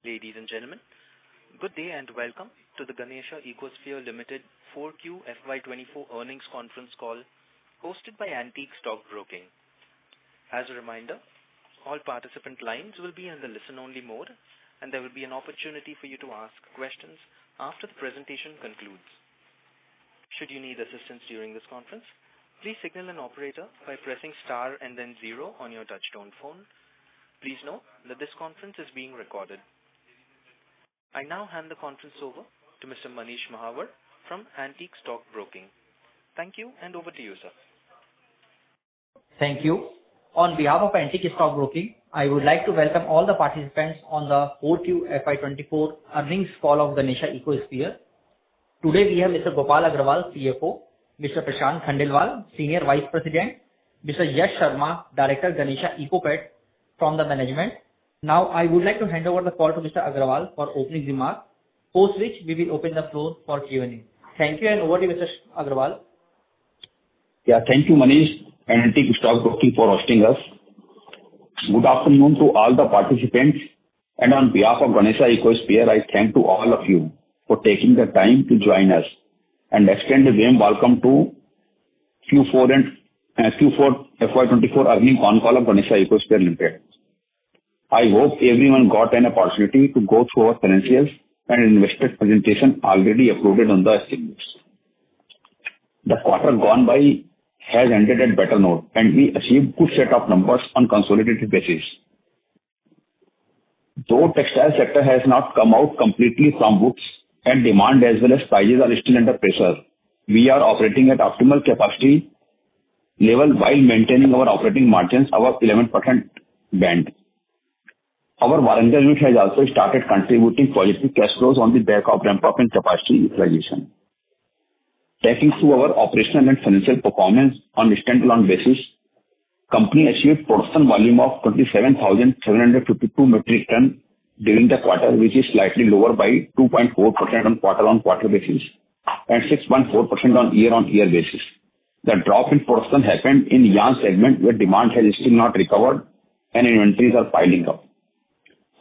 Ladies and gentlemen, good day and welcome to the Ganesha Ecosphere Ltd 4Q FY24 earnings conference call hosted by Antique Stock Broking. As a reminder, all participant lines will be in the listen-only mode and there will be an opportunity for you to ask questions after the presentation concludes. Should you need assistance during this conference, please signal an operator by pressing star and then 0 on your touchtone phone. Please note that this conference is being recorded. I now hand the conference over to Mr. Manish Mahawar from Antique Stock Broking. Thank you and over to you, sir. Thank you. On behalf of Antique Stock Broking, I would like to welcome all the participants on the 4Q FY24 earnings call of Ganesha Ecosphere. Today we have Mr. Gopal Agrawal, CFO, Mr. Prashant Khandelwal, Senior Vice President, Mr. Yash Sharma, Director Ganesha Ecopet from the management. Now I would like to hand over the call to Mr. Agrawal for opening remarks, post which we will open the floor for Q&A. Thank you and over to Mr. Agrawal. Yeah, thank you Manish and Antique Stock Broking for hosting us. Good afternoon to all the participants, and on behalf of Ganesha Ecosphere, I thank to all of you for taking the time to join us and extend a warm welcome to Q4 FY24 earnings Concall of Ganesha Ecosphere Ltd. I hope everyone got an opportunity to go through our financials and investor presentation already uploaded on the exchange. The quarter gone by has ended at better note and we achieved good set of numbers on consolidated basis. Though textile sector has not come out completely from woods and demand as well as prices are still under pressure, we are operating at optimal capacity level while maintaining our operating margins above 11% band. Our Warangal unit has also started contributing positive cash flows on the back of ramp-up in capacity utilization. Taking through our operational and financial performance on a standalone basis, company achieved production volume of 27,752 metric ton during the quarter, which is slightly lower by 2.4% on quarter-on-quarter basis and 6.4% on year-on-year basis. The drop in production happened in yarn segment where demand has still not recovered and inventories are piling up.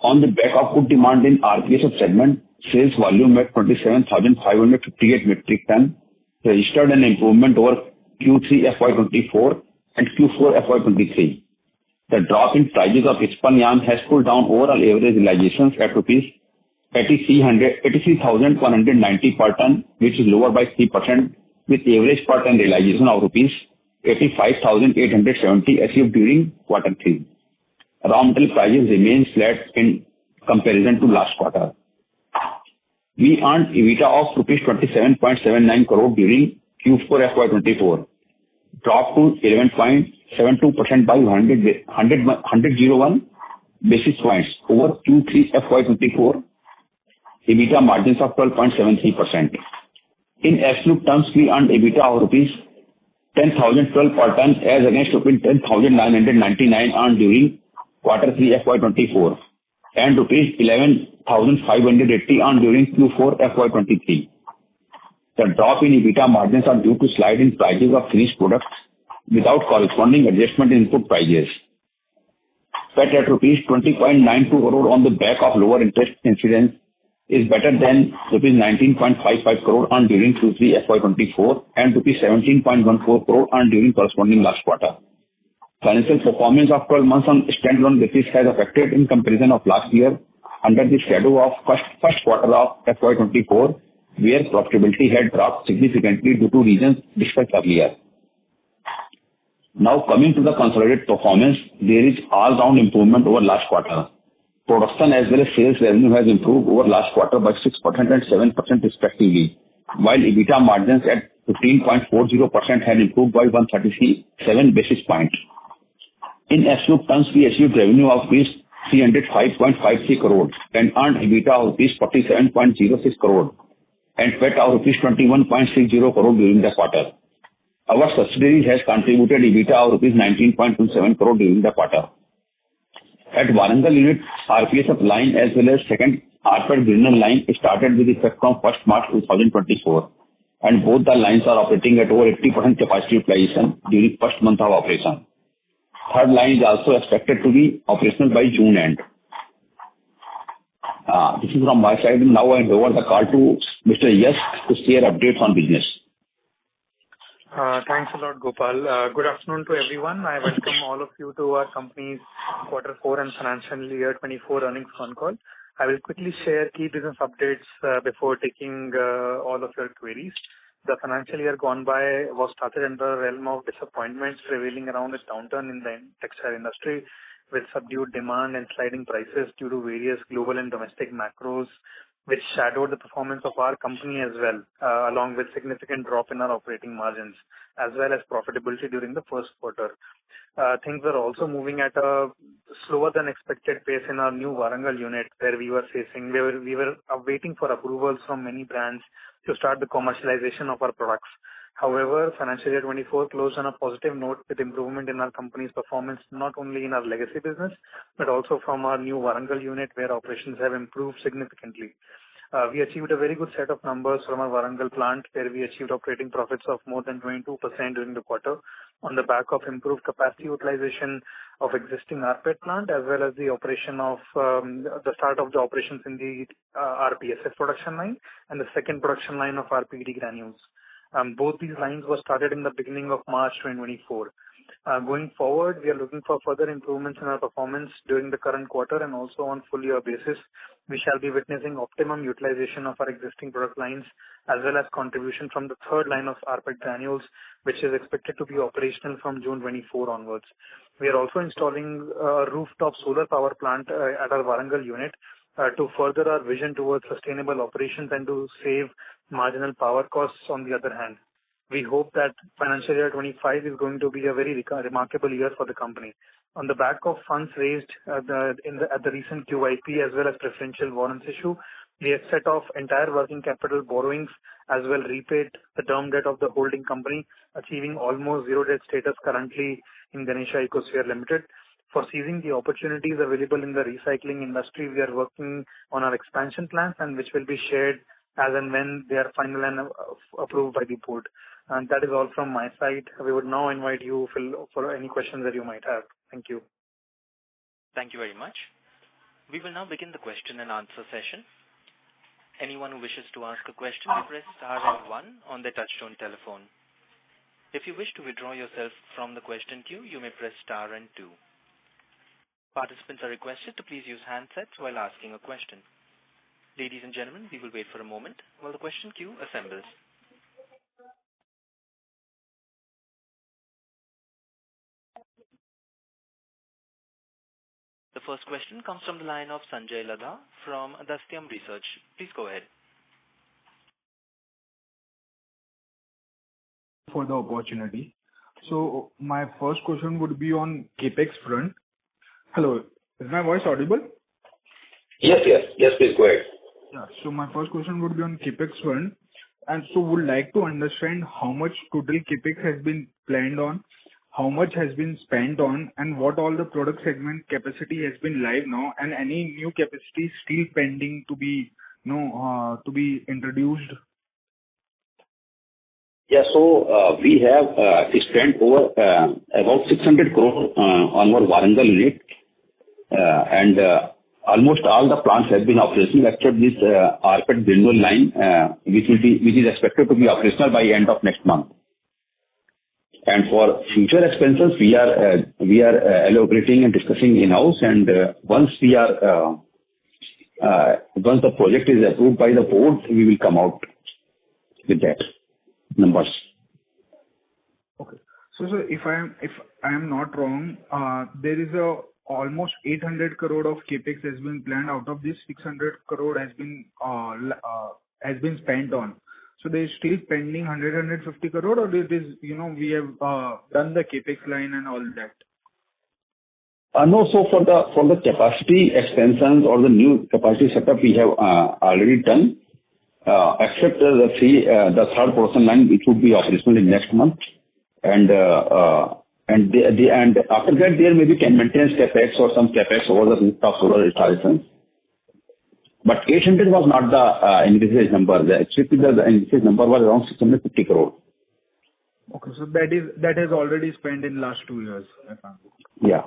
On the back of good demand in RPSF segment, sales volume at 27,558 metric ton registered an improvement over Q3 FY24 and Q4 FY23. The drop in prices of spun yarn has pulled down overall average realizations at rupees 83,190 per ton, which is lower by 3%, with average per ton realization of rupees 85,870 achieved during Q3. Raw material prices remain flat in comparison to last quarter. We earned EBITDA of rupees 27.79 crore during Q4 FY24, dropped to 11.72% by 101 basis points over Q3 FY24, EBITDA margins of 12.73%. In absolute terms, we earned EBITDA of rupees 10,012 per ton as against rupees 10,999 earned during Q3 FY24 and rupees 11,580 earned during Q4 FY23. The drop in EBITDA margins are due to slide in prices of finished products without corresponding adjustment in input prices. PAT at rupees 20.92 crore on the back of lower interest incidence is better than rupees 19.55 crore earned during Q3 FY24 and rupees 17.14 crore earned during corresponding last quarter. Financial performance of 12 months on standalone basis has affected in comparison of last year under the shadow of first quarter of FY24, where profitability had dropped significantly due to reasons discussed earlier. Now coming to the consolidated performance, there is all-round improvement over last quarter. Production as well as sales revenue has improved over last quarter by 6% and 7% respectively, while EBITDA margins at 15.40% had improved by 137 basis points. In absolute terms, we achieved revenue of rupees 305.53 crore and earned EBITDA of rupees 47.06 crore and PAT of rupees 21.60 crore during the quarter. Our subsidiary has contributed EBITDA of rupees 19.27 crore during the quarter. At Warangal unit, RPSF line as well as second rPET Grinnell line started with effect from 1st March 2024 and both the lines are operating at over 80% capacity utilization during first month of operation. Third line is also expected to be operational by June end. This is from my side. Now I hand over the call to Mr. Yash to share updates on business. Thanks a lot, Gopal. Good afternoon to everyone. I welcome all of you to our company's Q4 and financial year 24 earnings Concall. I will quickly share key business updates before taking all of your queries. The financial year gone by was started in the realm of disappointments prevailing around a downturn in the textile industry with subdued demand and sliding prices due to various global and domestic macros, which shadowed the performance of our company as well, along with significant drop in our operating margins, as well as profitability during the first quarter. Things were also moving at a slower than expected pace in our new Warangal unit, where we were waiting for approvals from many brands to start the commercialization of our products. However, financial year 24 closed on a positive note with improvement in our company's performance, not only in our legacy business, but also from our new Warangal unit, where operations have improved significantly. We achieved a very good set of numbers from our Warangal plant, where we achieved operating profits of more than 22% during the quarter on the back of improved capacity utilization of existing rPET plant, as well as the operation of the start of the operations in the rPSF production line and the second production line of rPET granules. Both these lines were started in the beginning of March 2024. Going forward, we are looking for further improvements in our performance during the current quarter and also on full year basis. We shall be witnessing optimum utilization of our existing product lines as well as contribution from the third line of rPET granules, which is expected to be operational from June 24 onwards. We are also installing a rooftop solar power plant at our Warangal unit to further our vision towards sustainable operations and to save marginal power costs on the other hand. We hope that financial year 25 is going to be a very remarkable year for the company. On the back of funds raised at the recent QIP as well as preferential warrants issue, we have set off entire working capital borrowings as well repaid the term debt of the holding company, achieving almost zero debt status currently in Ganesha Ecosphere Ltd. For seizing the opportunities available in the recycling industry, we are working on our expansion plans and which will be shared as and when they are final and approved by the board. And that is all from my side. We would now invite you, Phil, for any questions that you might have. Thank you. Thank you very much. We will now begin the question and answer session. Anyone who wishes to ask a question may press star and 1 on their touchtone telephone. If you wish to withdraw yourself from the question queue, you may press star and 2. Participants are requested to please use handsets while asking a question. Ladies and gentlemen, we will wait for a moment while the question queue assembles. The first question comes from the line of Sanjay Ladha from Dastyam Research. Please go ahead. For the opportunity. So my first question would be on capex front. Hello, is my voice audible? Yes, please go ahead. Yeah, so my first question would be on capex front, and so would like to understand how much total capex has been planned on, how much has been spent on, and what all the product segment capacity has been live now, and any new capacity still pending to be introduced. Yeah, so we have spent over about 600 crore on our Warangal unit, and almost all the plants have been operational except this rPET granule line, which is expected to be operational by end of next month. And for future expenses, we are elaborating and discussing in-house, and once the project is approved by the board, we will come out with that numbers. Okay. So if I am not wrong, there is almost 800 crore of capex has been planned. Out of this, 600 crore has been spent on. So there is still pending 150 crore, or it is we have done the capex line and all that. No, so for the capacity extensions or the new capacity setup we have already done, except the third production line, which would be operational in next month, and after that there may be maintenance capex or some capex over the rooftop solar installations. But 800 was not the envisaged number. Actually, the envisaged number was around 650 crore. Okay, so that has already spent in last 2 years. Yeah.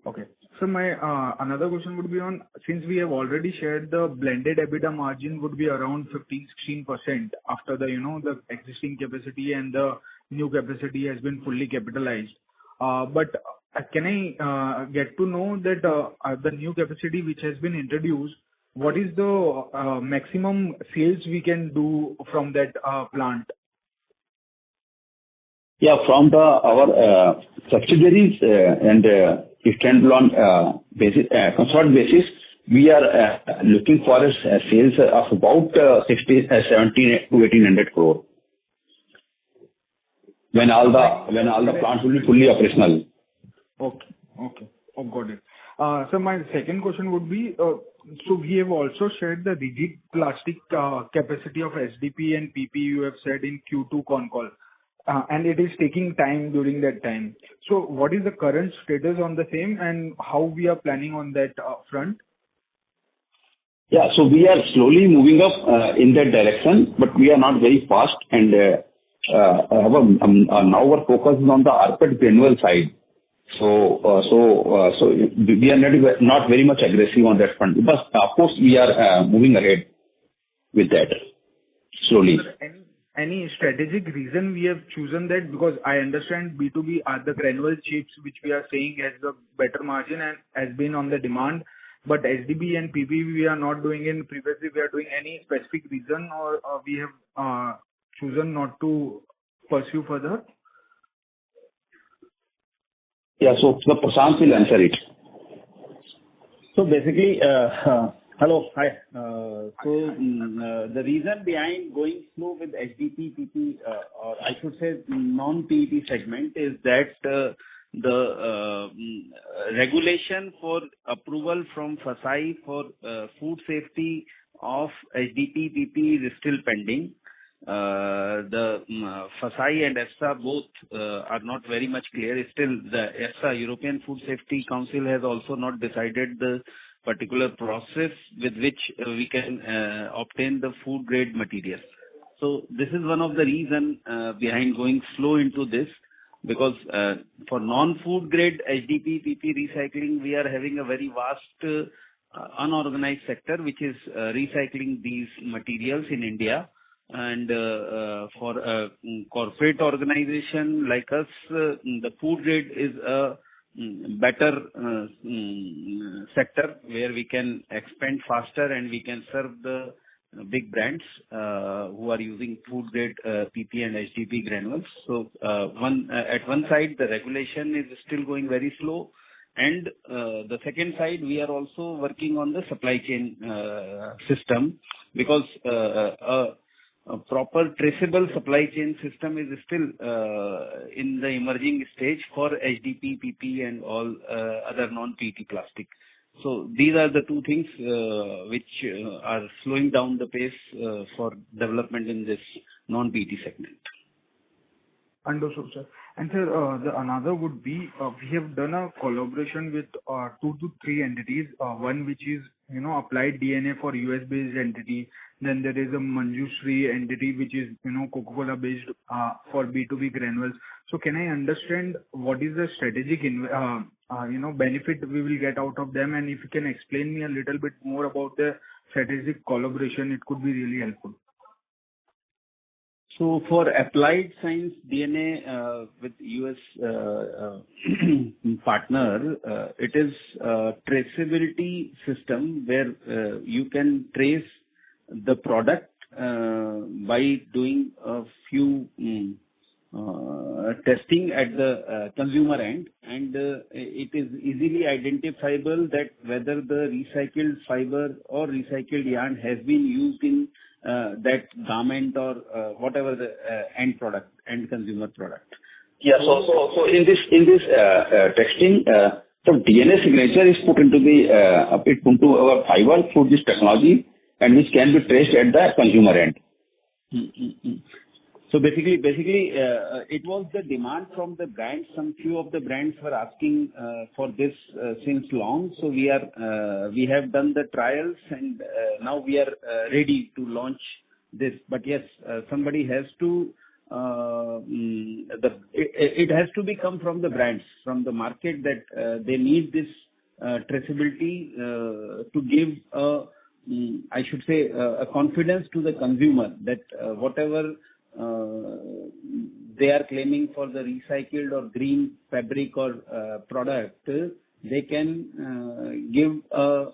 Okay. So my another question would be on, since we have already shared the blended EBITDA margin would be around 15-16% after the, the existing capacity and the new capacity has been fully capitalized. But can I get to know that the new capacity which has been introduced, what is the maximum sales we can do from that plant? Yeah, from our subsidiaries and standalone basis, consolidated basis, we are looking for a sales of about 17 to 1800 crore. When all the plants will be fully operational. Okay. Oh, got it. So my second question would be, so we have also shared the rigid plastic capacity of SDP and PP you have said in Q2 Concall. And it is taking time during that time. So what is the current status on the same and how we are planning on that front? Yeah, so we are slowly moving up in that direction, but we are not very fast. And now our focus is on the rPET granule side. So we are not very much aggressive on that front. But of course, we are moving ahead with that slowly. Any strategic reason we have chosen that? Because I understand B2B are the granule chips, which we are saying has a better margin and has been on the demand. But SDB and PP we are not doing in previously. We are doing any specific reason or we have chosen not to pursue further? Yeah, so the Prashant will answer it. So basically, hello, hi. The reason behind going slow with HDP, PP, or I should say non-PET segment is that the regulation for approval from FSSAI for food safety of HDP, PP is still pending. The FSSAI and EFSA both are not very much clear. Still, the EFSA, European Food Safety Council, has also not decided the particular process with which we can obtain the food grade material. So this is one of the reasons behind going slow into this, because for non-food grade HDP, PP recycling, we are having a very vast unorganized sector which is recycling these materials in India. And for a corporate organization like us, the food grade is a better sector where we can expand faster and we can serve the big brands who are using food grade PP and HDP granules. So at one side the regulation is still going very slow, and the second side we are also working on the supply chain system, because a proper traceable supply chain system is still in the emerging stage for HDP, PP and all other non-PET plastic. So these are the two things which are slowing down the pace for development in this non-PET segment. Understood, sir. And sir, the another would be, we have done a collaboration with 2 to 3 entities. One which is, applied DNA for US-based entity. Then there is a Manjushri entity which is, Coca-Cola based for B2B granules. So can I understand what is the strategic, benefit we will get out of them? And if you can explain me a little bit more about the strategic collaboration, it could be really helpful. So for applied science DNA with US partner, it is a traceability system where you can trace the product by doing a few testing at the consumer end, and it is easily identifiable that whether the recycled fiber or recycled yarn has been used in that garment or whatever the end consumer product. Yeah, so in this testing, the DNA signature is put into our fiber through this technology, and which can be traced at the consumer end. So basically, it was the demand from the brands. Some few of the brands were asking for this since long. So we have done the trials, and now we are ready to launch this. But yes, somebody has to. It has to be come from the brands, from the market, that they need this traceability to give I should say a confidence to the consumer that whatever they are claiming for the recycled or green fabric or product, they can give a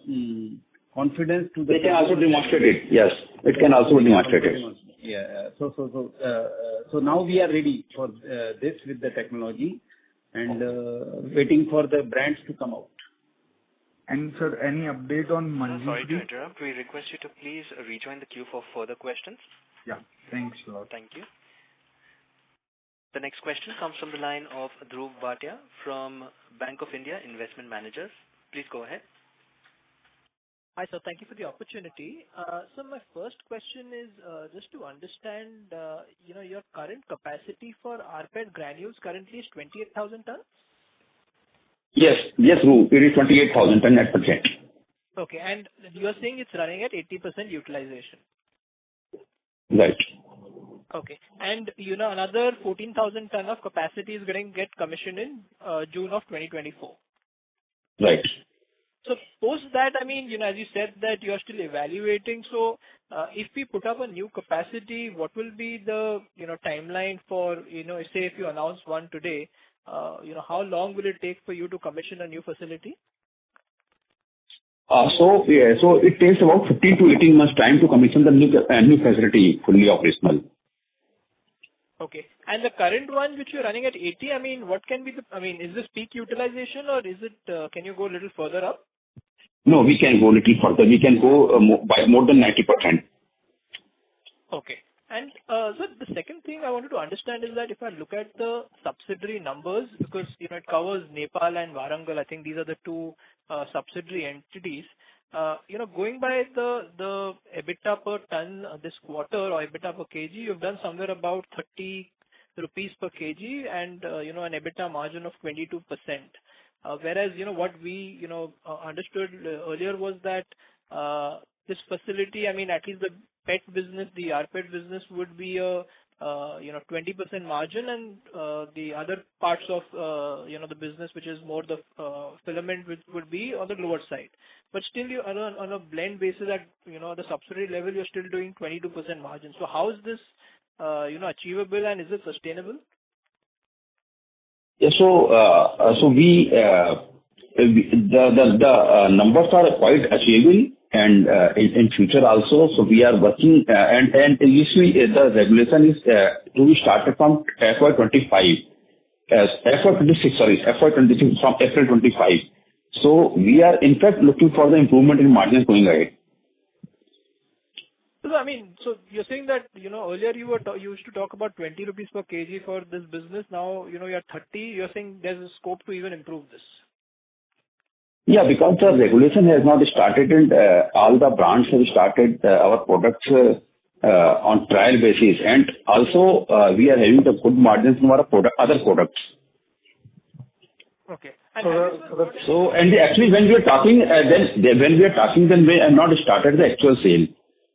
confidence to the. They can also demonstrate it. Yes, it can also demonstrate it. Yeah. So now we are ready for this with the technology and waiting for the brands to come out. And sir, any update on Manjeet? Sorry to interrupt. We request you to please rejoin the queue for further questions. Yeah. Thanks a lot. Thank you. The next question comes from the line of Dhruv Bhatia from Bank of India Investment Managers. Please go ahead. Hi, sir. Thank you for the opportunity. So my first question is just to understand, your current capacity for rPET granules currently is 28,000 tons? Yes, Dhruv, it is 28,000 ton at present. Okay, and you are saying it's running at 80% utilization? Right. Okay, and another 14,000 ton of capacity is going to get commissioned in June of 2024. Right. So post that, as you said that you are still evaluating. So if we put up a new capacity, what will be the timeline for say if you announce one today, how long will it take for you to commission a new facility? So it takes about 15 to 18 months time to commission the new facility fully operational. Okay. And the current one which you're running at 80, what can be is this peak utilization or is it, can you go a little further up? No, we can go a little further. We can go by more than 90%. Okay. And so the second thing I wanted to understand is that if I look at the subsidiary numbers, because it covers Nepal and Warangal, I think these are the two subsidiary entities. Going by the EBITDA per ton this quarter or EBITDA per kg, you've done somewhere about 30 rupees per kg and an EBITDA margin of 22%. Whereas what we understood earlier was that this facility, at least the PET business, the rPET business would be a 20% margin, and the other parts of the business, which is more the filament, which would be on the lower side. But still, you on a blend basis at the subsidiary level, you're still doing 22% margin. So how is this achievable and is it sustainable? Yeah, so we the numbers are quite achievable and in future also. So we are working and usually the regulation is to be started from FY25, FY26 from April 25. So we are in fact looking for the improvement in margins going ahead. So so you're saying that earlier you used to talk about 20 rupees per kg for this business. Now you're at 30. You're saying there's a scope to even improve this. Yeah, because the regulation has not started and all the brands have started our products on trial basis, and also we are having the good margins from our other products. Okay. And actually when we are talking, then we have not started the actual sale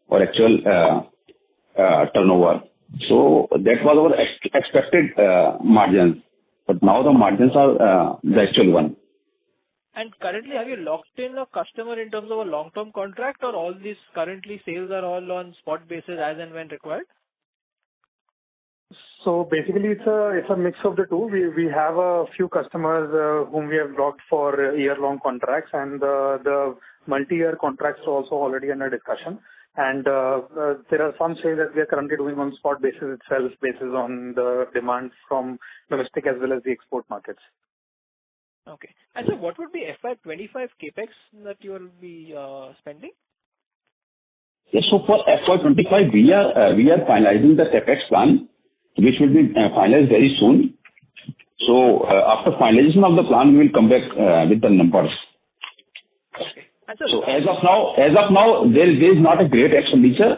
or actual turnover. So that was our expected margins, but now the margins are the actual one. And currently, have you locked in a customer in terms of a long-term contract, or all these currently sales are all on spot basis as and when required? So basically, it's a mix of the two. We have a few customers whom we have locked for year-long contracts, and the multi-year contracts are also already under discussion. And there are some sales that we are currently doing on spot basis itself, basis on the demand from domestic as well as the export markets. Okay. And so what would be FY25 capex that you will be spending? Yes, so for FY25 we are finalizing the capex plan, which will be finalized very soon. So after finalization of the plan, we will come back with the numbers. Okay. So as of now, there is not a great expenditure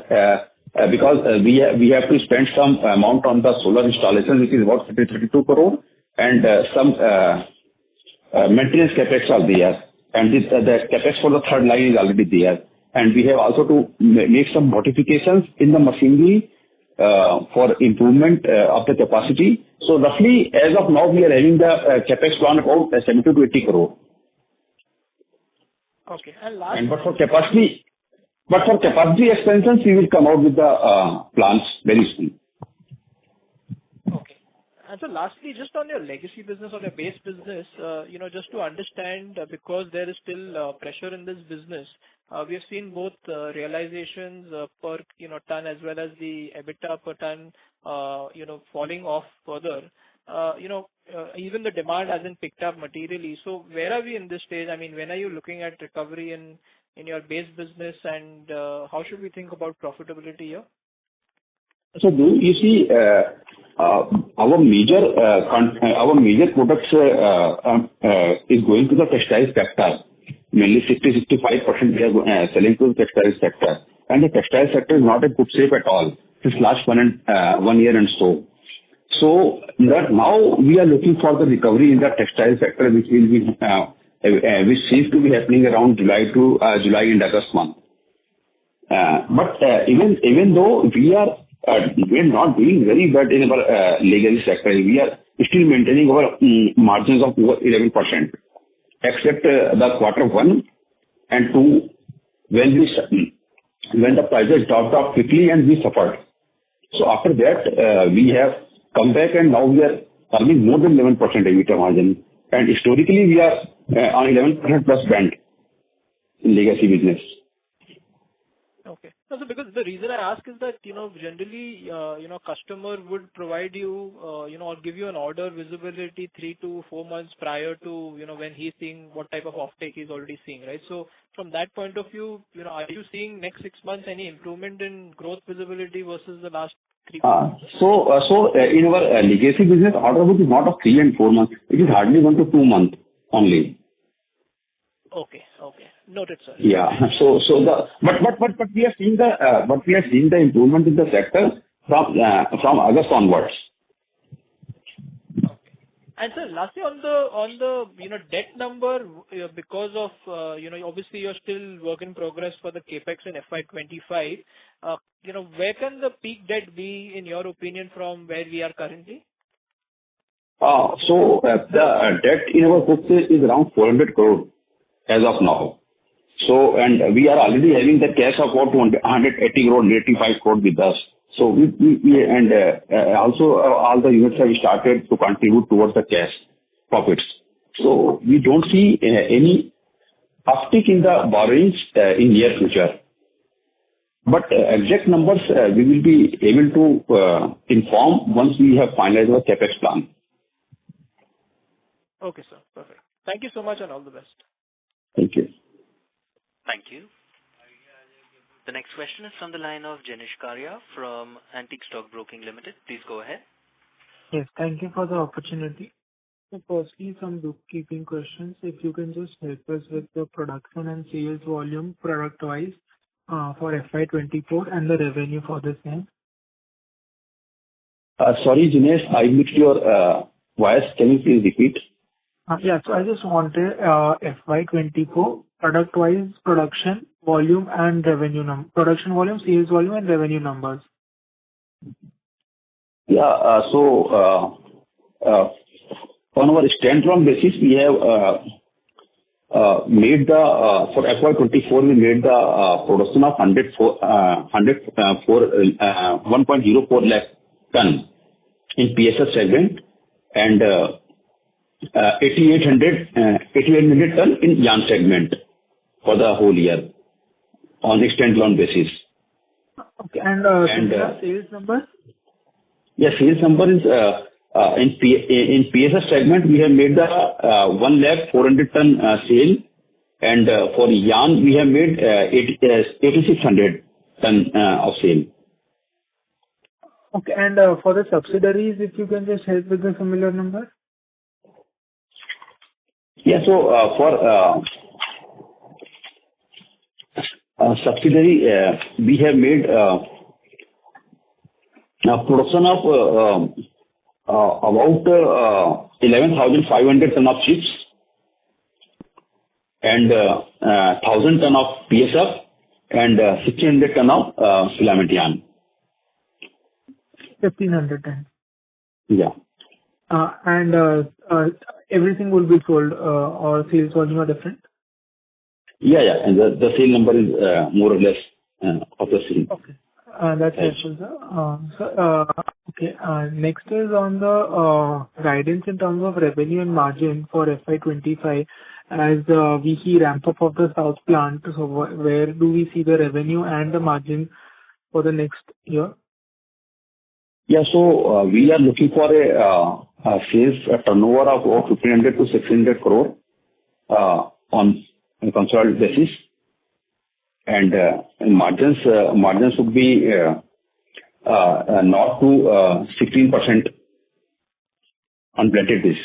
because we have to spend some amount on the solar installation, which is about 32 crore, and some maintenance capex are there, and the capex for the third line is already there, and we have also to make some modifications in the machinery for improvement of the capacity. So roughly, as of now, we are having the capex plan about 70 to 80 crore. Okay. And last. And but for capacity expansions, we will come out with the plans very soon. Okay. And so lastly, just on your legacy business or your base business, just to understand, because there is still pressure in this business, we have seen both realizations per ton as well as the EBITDA per ton, falling off further. Even the demand hasn't picked up materially. So where are we in this stage? I mean, when are you looking at recovery in your base business, and how should we think about profitability here? So you see, our major products is going to the textile sector. Mainly 60-65% we are selling to the textile sector, and the textile sector is not in good shape at all since last 1 year and so. So that now we are looking for the recovery in the textile sector, which will be which seems to be happening around July and August month. But even though we are not doing very bad in our legacy sector, we are still maintaining our margins of over 11%, except the Q1 and 2 when the prices dropped off quickly and we suffered. So after that, we have come back and now we are earning more than 11% EBITDA margin. And historically, we are on 11% plus band in legacy business. Okay. No, so because the reason I ask is that, generally, customer would provide you, or give you an order visibility 3 to 4 months prior to, when he's seeing what type of offtake he's already seeing, right? So from that point of view, are you seeing next 6 months any improvement in growth visibility versus the last 3 months? So in our legacy business, order book is not of 3 and 4 months. It is hardly 1 to 2 months only. Okay. Noted, sir. Yeah. So we are seeing the improvement in the sector from August onwards. Okay. And sir, lastly on the debt number, because of obviously you're still work in progress for the capex in FY25. Where can the peak debt be in your opinion from where we are currently? So the debt in our books is around 400 crore as of now. So, and we are already having the cash of about 180 crore, 85 crore with us. So also all the units have started to contribute towards the cash profits. So we don't see any uptick in the borrowings in near future. But exact numbers we will be able to inform once we have finalized our capex plan. Okay, sir. Perfect. Thank you so much and all the best. Thank you. Thank you. The next question is from the line of Ganesha Ecosphere from Antique Stock Broking Limited. Please go ahead. Yes, thank you for the opportunity. So firstly, some bookkeeping questions. If you can just help us with the production and sales volume product-wise for FY24 and the revenue for the same. Sorry, Ganesh, I missed your voice. Can you please repeat? Yeah, so I just wanted FY24 product-wise production volume and revenue production volume, sales volume, and revenue numbers. Yeah, so on our standalone basis, we have made for FY24 we made the production of 1.04 lakh ton in PSF segment and 8,800 ton in yarn segment for the whole year on a standalone basis. Okay, and sales numbers? Yes, sales number is in PSF segment we have made the 1,400,000 ton sale, and for yarn we have made 8,600 ton of sale. Okay, and for the subsidiaries, if you can just help with the similar number. Yeah, so for subsidiary we have made production of about 11,500 ton of chips and 1,000 ton of PSF and 1,600 ton of filament yarn. 1,500 ton. Yeah. And everything will be sold or sales volume are different? Yeah. And the sale number is more or less of the same. Okay. That's helpful, sir. Okay. Next is on the guidance in terms of revenue and margin for FY25 as we see ramp up of the south plant. So where do we see the revenue and the margin for the next year? Yeah. So we are looking for a sales turnover of about 1,500 to 600 crore on a consolidated basis. And margins would be not to 16% on blended basis.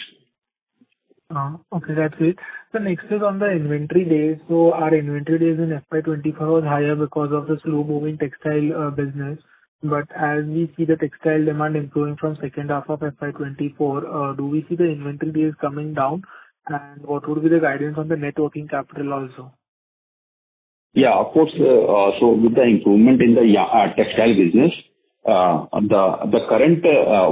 Okay, that's it. So next is on the inventory days. So our inventory days in FY24 was higher because of the slow moving textile business. But as we see the textile demand improving from second half of FY24, do we see the inventory days coming down? And what would be the guidance on the net working capital also? Yeah, of course. So with the improvement in the textile business, the current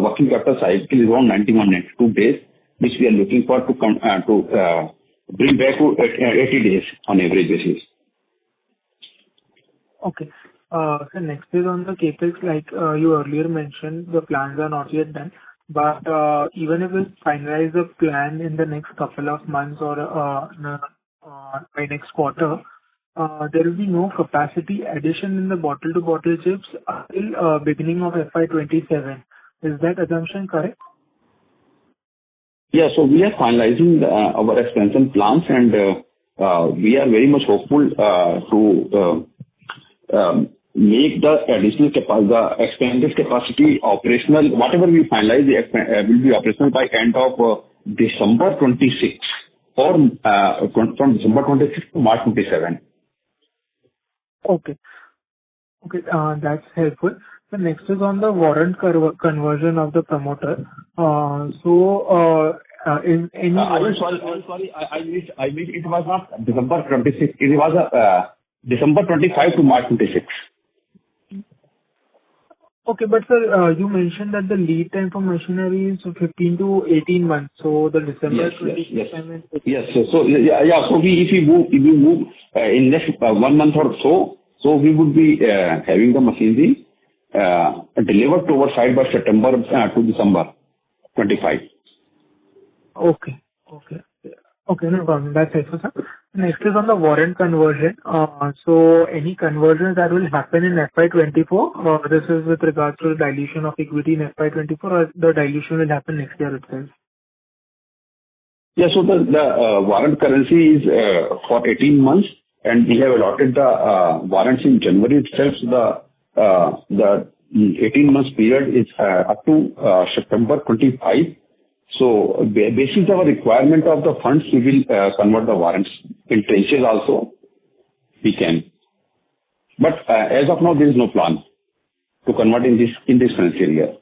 working capital cycle is around 91-92 days, which we are looking for to bring back to 80 days on average basis. Okay. So next is on the capex, like you earlier mentioned, the plans are not yet done. But even if we finalize the plan in the next couple of months or by next quarter, there will be no capacity addition in the bottle-to-bottle chips until beginning of FY27. Is that assumption correct? Yeah, so we are finalizing our expansion plans, and we are very much hopeful to make the additional the expanded capacity operational. Whatever we finalize will be operational by end of December 26 or from December 26 to March 27. Okay. That's helpful. The next is on the warrant conversion of the promoter. Is any... I'm sorry. I missed. It was not December 26. It was December 25 to March 26. Okay, but sir, you mentioned that the lead time for machinery is 15 to 18 months. So the December 26 time is... Yes. So if we move in next 1 month or so we would be having the machinery delivered to our site by September to December 25. Okay, no problem. That's helpful, sir. Next is on the warrant conversion. So any conversions that will happen in FY24, this is with regards to the dilution of equity in FY24, or the dilution will happen next year itself? Yeah, so the warrant currency is for 18 months, and we have allotted the warrants in January itself. So the 18 months period is up to September 25. So based on our requirement of the funds, we will convert the warrants in tranches also. We can. But as of now, there is no plan to convert in this financial year.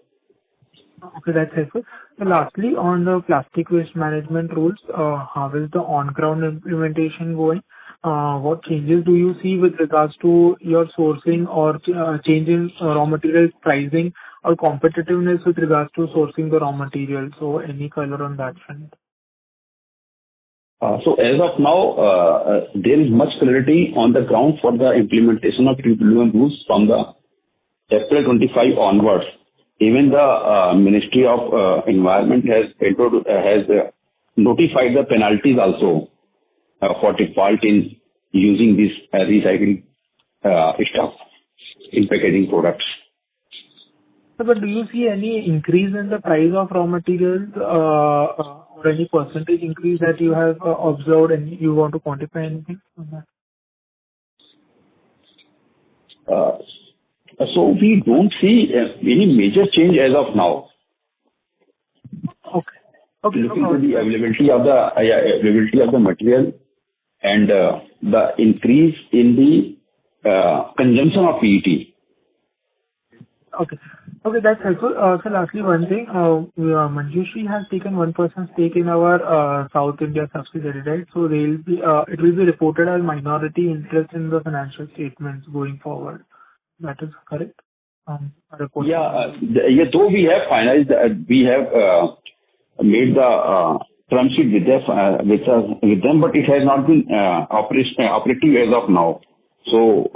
Okay, that's helpful. So lastly, on the plastic waste management rules, how is the on-ground implementation going? What changes do you see with regards to your sourcing or change in raw materials pricing or competitiveness with regards to sourcing the raw materials? So any color on that front? So as of now, there is much clarity on the ground for the implementation of PWM rules from the April 25 onwards. Even the Ministry of Environment has notified the penalties also for default in using this recycling stuff in packaging products. But do you see any increase in the price of raw materials or any percentage increase that you have observed, and you want to quantify anything on that? So we don't see any major change as of now. Okay. Looking to the availability of the material and the increase in the consumption of PET. Okay, that's helpful. So lastly, one thing, Manjushri has taken 1% stake in our South India subsidiary, right? So it will be reported as minority interest in the financial statements going forward. That is correct? Though we have finalized, we have made the term sheet with them, but it has not been operative as of now. So